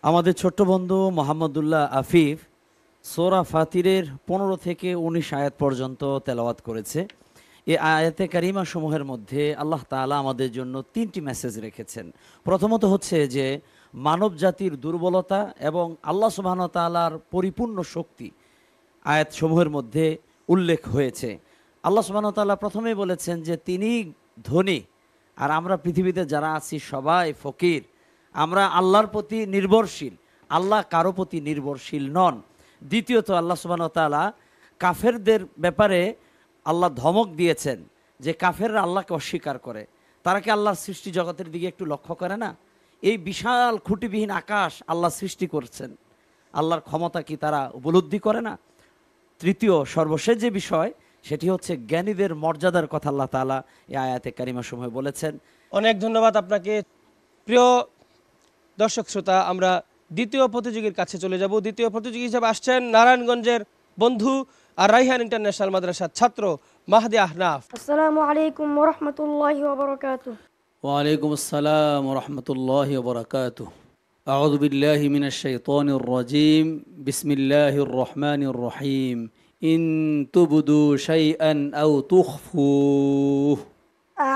আমাদের ছোট্ট বন্ধু মোহাম্মদুল্লাহ আফিফ সূরা ফাতিরের 15 থেকে 19 আয়াত পর্যন্ত তেলাওয়াত করেছে। এই আয়াতে কারিমা সমূহের মধ্যে আল্লাহ তাআলা আমাদের জন্য 3টি মেসেজ রেখেছেন। প্রথমত হচ্ছে যে মানব জাতির দুর্বলতা এবং আল্লাহ সুবহানাহু ওয়া তাআলার পরিপূর্ণ শক্তি আয়াত সমূহের মধ্যে উল্লেখ হয়েছে। আল্লাহ সুবহানাহু ওয়া তাআলা প্রথমেই বলেছেন যে তিনি ধনী আর আমরা পৃথিবীতে যারা আছি সবাই ফকির। আমরা আল্লাহর প্রতি নির্ভরশীল, আল্লাহ কারো প্রতি নির্ভরশীল নন। দ্বিতীয়ত আল্লাহ সুবহানাহু ওয়া তাআলা কাফেরদের ব্যাপারে আল্লাহ ধমক দিয়েছেন যে কাফেররা আল্লাহকে অস্বীকার করে। তারা কি আল্লাহর সৃষ্টি জগতের দিকে একটু লক্ষ্য করে না? এই বিশাল খুঁটিবিহীন আকাশ আল্লাহ সৃষ্টি করছেন, আল্লাহর ক্ষমতা কি তারা উপলব্ধি করে না? তৃতীয় সর্বশেষ যে বিষয় সেটি হচ্ছে জ্ঞানীদের মর্যাদার কথা আল্লাহ তাআলা এই আয়াতে কারিমা সমূহে বলেছেন। অনেক ধন্যবাদ আপনাকে। প্রিয় দর্শক শ্রোতা, আমরা দ্বিতীয় প্রতিযোগীর কাছে চলে যাব। দ্বিতীয় প্রতিযোগী হিসেবে আসছেন নারায়ণগঞ্জের বন্ধু আর রাইহান ইন্টারন্যাশনাল মাদ্রাসার ছাত্র মাহদি আহনাফ। আসসালামু আলাইকুম ওয়া রাহমাতুল্লাহি ওয়া বারাকাতুহু। ওয়ালাইকুম আসসালাম ওয়া রাহমাতুল্লাহি ওয়া বারাকাতুহু। আউযু বিল্লাহি মিনাশ শাইতানির রাজীম। বিসমিল্লাহির রহমানির রহিম। ইন তুবদু শাইআন আও তুখফুহু।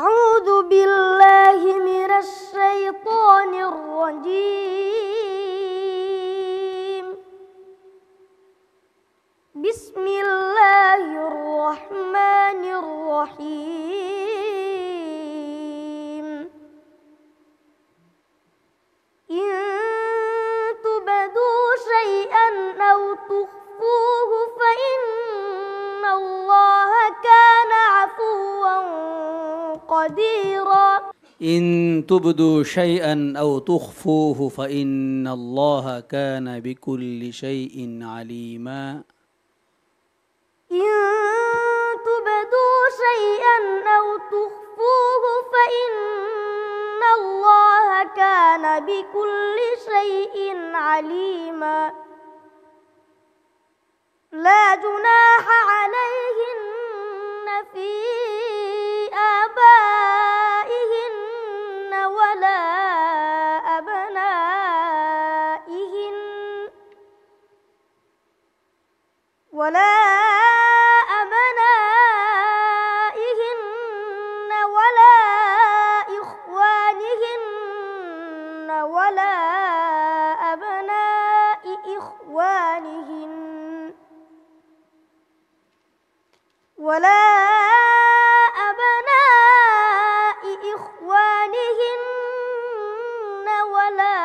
আউযু বিল্লাহি মিনাশ শাইতানির রাজীম। বিসমিল্লাহির রহমানির রহিম। ইন তুবদু শাইআন আও তুখফুহু ফাইন্নাল্লাহা কানা আফুওয়ান قديرا إن تبدوا شيئا أو تخفوه فإن الله كان بكل شيء عليما. إن تبدوا شيئا أو تخفوه فإن الله كان بكل شيء عليما. لا جناح عليهن في آبائهن ولا أبنائهن ولا إخوانهن ولا أبناء إخوانهن ولا أبناء إخوانهن ولا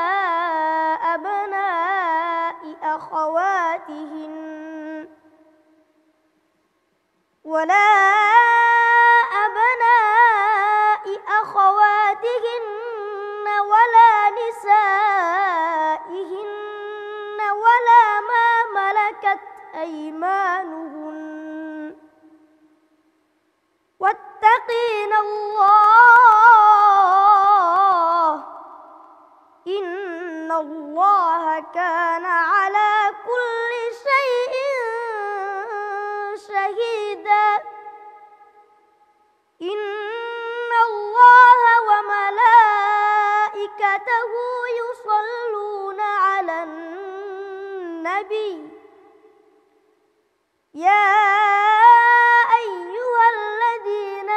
أبناء أخواتهن ولا أبناء أخواتهن ولا نسائهن ولا ما ملكت أيمانهن واتقين الله إن الله كان على كل شيء شهيدا. إن الله وملائكته يصلون على النبي يا أيها الذين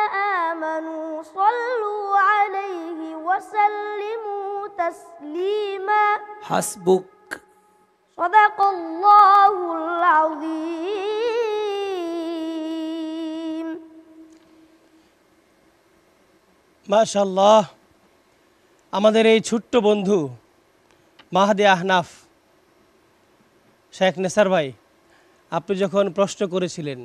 آمنوا صلوا عليه وسلموا تسليما. حسبك. صدق الله العظيم. মাশাআল্লাহ, আমাদের এই ছোট্ট বন্ধু মাহদি আহনাফ। শেখ নেসার ভাই, আপনি যখন প্রশ্ন করেছিলেন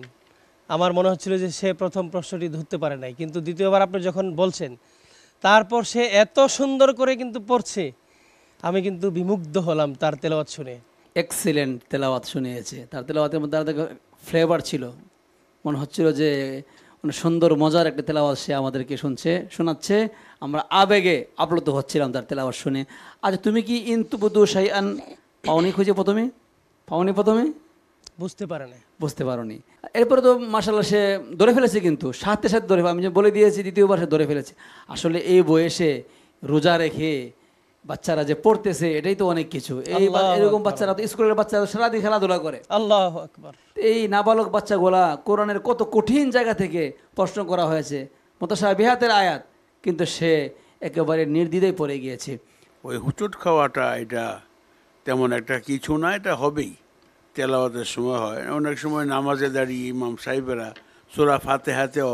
আমার মনে হচ্ছিল যে সে প্রথম প্রশ্নটি ধরতে পারে নাই, কিন্তু দ্বিতীয়বার আপনি যখন বলছেন তারপর সে এত সুন্দর করে কিন্তু পড়ছে, আমি কিন্তু বিমুগ্ধ হলাম তার তেলাওয়াত শুনে। এক্সিলেন্ট তেলাওয়াত শুনিয়েছে। তার তেলাওয়াতের মধ্যে আলাদা ফ্লেভার ছিল, মনে হচ্ছিল যে সুন্দর মজার একটা তেলাওয়াত সে আমাদেরকে শোনাচ্ছে। আমরা আবেগে আপ্লুত হচ্ছিলাম তার তেলাওয়াত শুনে। আচ্ছা, তুমি কি ইন তুবদু শাইআন পাওনি খুঁজে প্রথমে? বুঝতে পারোনি। এরপরে তো মাশাআল্লাহ সে ধরে ফেলেছে, কিন্তু সাথে ধরে, আমি যে বলে দিয়েছি দ্বিতীয়বার সে ধরে ফেলেছে। আসলে এই বয়সে রোজা রেখে বাচ্চারা যে পড়তেছে এটাই তো অনেক কিছু। এই আল্লাহু এরকম আকবার। বাচ্চারা তো স্কুলের বাচ্চারা সারাদিন খেলাধুলা করে। আল্লাহ আকবার। এই নাবালক বাচ্চাগুলা কোরআনের কত কঠিন জায়গা থেকে প্রশ্ন করা হয়েছে, মুতাশাবিহাতের আয়াত, কিন্তু সে একেবারে নির্দ্বিধায় পড়ে গিয়েছে। ওই হুচট খাওয়াটা এটা তেমন একটা কিছু না, এটা হবেই। তেলাওয়াতের সময় হয়, অনেক সময় নামাজে দাঁড়িয়ে ইমাম সাহেবেরা সূরা ফাতিহাতেও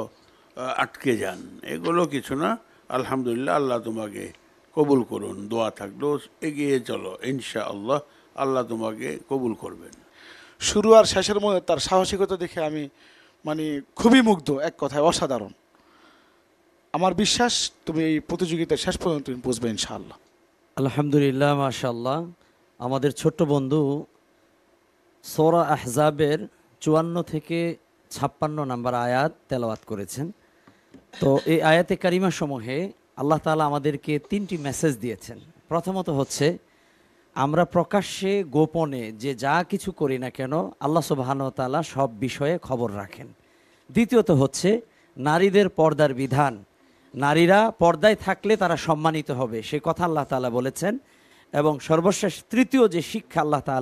আটকে যান, এগুলো কিছু না। আলহামদুলিল্লাহ, আল্লাহ তোমাকে কবুল করুন। দোয়া থাকলো, এগিয়ে চলো, ইনশাআল্লাহ আল্লাহ তোমাকে কবুল করবেন। শুরু আর শেষের মধ্যে তার সাহসিকতা দেখে আমি মানে খুবই মুগ্ধ, এক কথায় অসাধারণ। আমার বিশ্বাস তুমি এই প্রতিযোগিতার শেষ পর্যন্ত তুমি বুঝবে ইনশাআল্লাহ। আলহামদুলিল্লাহ, মাশাআল্লাহ। আমাদের ছোট্ট বন্ধু সূরা আহজাবের 54 থেকে 56 নাম্বার আয়াত তেলাওয়াত করেছেন। তো এই আয়াতে কারিমা সমূহে আল্লাহ তাআলা আমাদেরকে 3টি মেসেজ দিয়েছেন। প্রথমত হচ্ছে, আমরা প্রকাশ্যে গোপনে যে যা কিছু করি না কেন আল্লাহ সুবহানাহু ওয়া তাআলা সব বিষয়ে খবর রাখেন। দ্বিতীয়ত হচ্ছে, নারীদের পর্দার বিধান, নারীরা পর্দায় থাকলে তারা সম্মানিত হবে, সে কথা আল্লাহ তাআলা বলেছেন। এবং সর্বশেষ তৃতীয় যে শিক্ষা আল্লাহ তাআলা